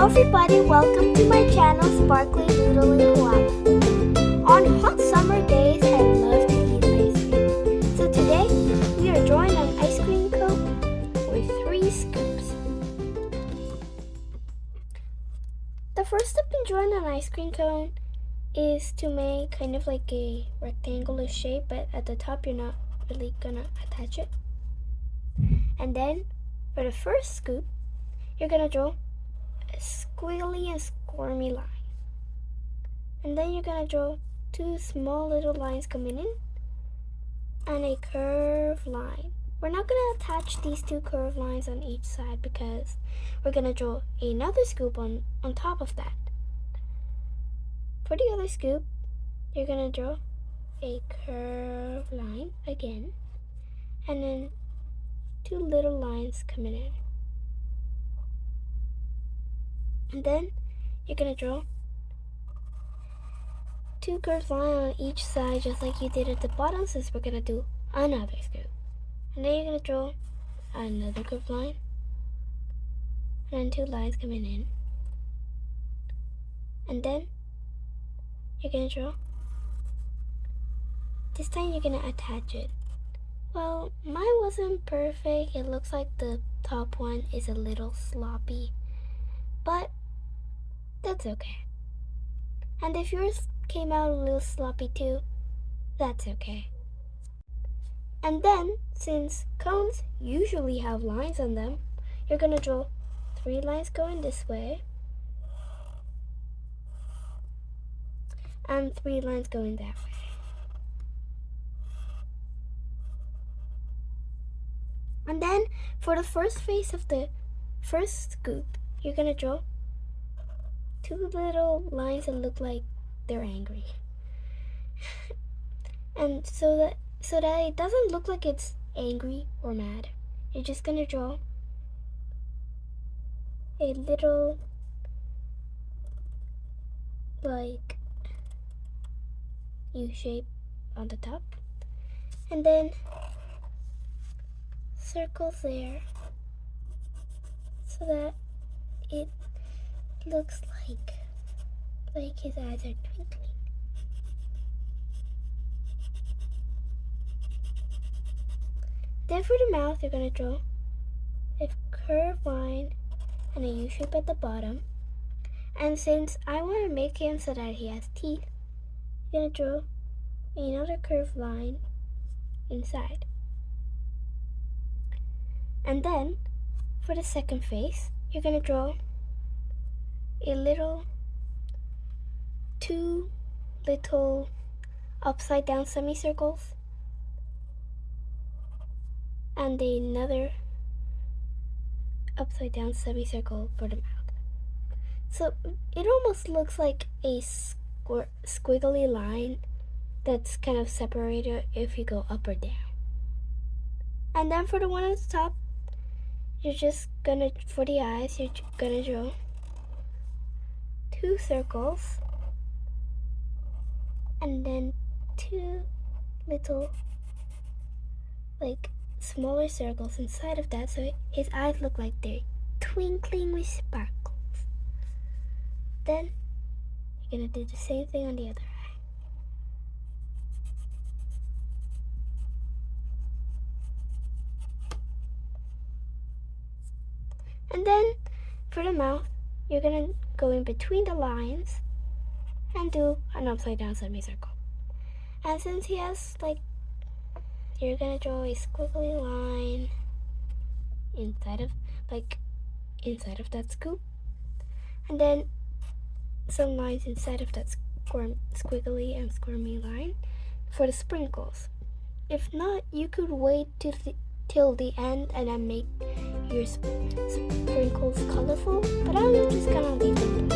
everybody, welcome to my channel Sparkly Doodling Koala. On hot summer days, I love to eat ice cream. So today, we are drawing an ice cream cone with 3 scoops. The first step in drawing an ice cream cone is to make kind of like a rectangular shape, but at the top you're not really gonna attach it. And then, for the first scoop, you're gonna draw a squiggly and squirmy line. And then you're gonna draw 2 small little lines coming in and a curved line. We're not gonna attach these 2 curved lines on each side because we're gonna draw another scoop on top of that. For the other scoop, you're gonna draw a curved line again and then 2 little lines coming in. And then you're gonna draw 2 curved lines on each side just like you did at the bottom, since we're gonna do another scoop. And then you're gonna draw another curved line and then 2 lines coming in. And then you're gonna draw, this time you're gonna attach it. Well, mine wasn't perfect. It looks like the top one is a little sloppy, but that's okay. And if yours came out a little sloppy too, that's okay. And then, since cones usually have lines on them, you're gonna draw 3 lines going this way and 3 lines going that way. And then, for the first face of the first scoop, you're gonna draw 2 little lines that look like they're angry. And so that it doesn't look like it's angry or mad, you're just gonna draw a little like U shape on the top, and then circles there so that it looks like his eyes are twinkling. Then for the mouth, you're gonna draw a curved line and a U shape at the bottom. And since I want to make him so that he has teeth, you're gonna draw another curved line inside. And then for the second face, you're gonna draw a little 2 little upside down semicircles and another upside down semicircle for the mouth. So it almost looks like a squiggly line that's kind of separated if you go up or down. And then for the one on the top, you're just gonna, for the eyes, you're gonna draw 2 circles and then 2 little like smaller circles inside of that, so his eyes look like they're twinkling with sparkles. Then you're gonna do the same thing on the other eye. And then for the mouth, you're gonna go in between the lines and do an upside down semicircle. And since he has you're gonna draw a squiggly line inside of that scoop, and then some lines inside of that squiggly and squirmy line for the sprinkles. If not, you could wait till the end and then make your sprinkles colorful, but I'm just gonna leave them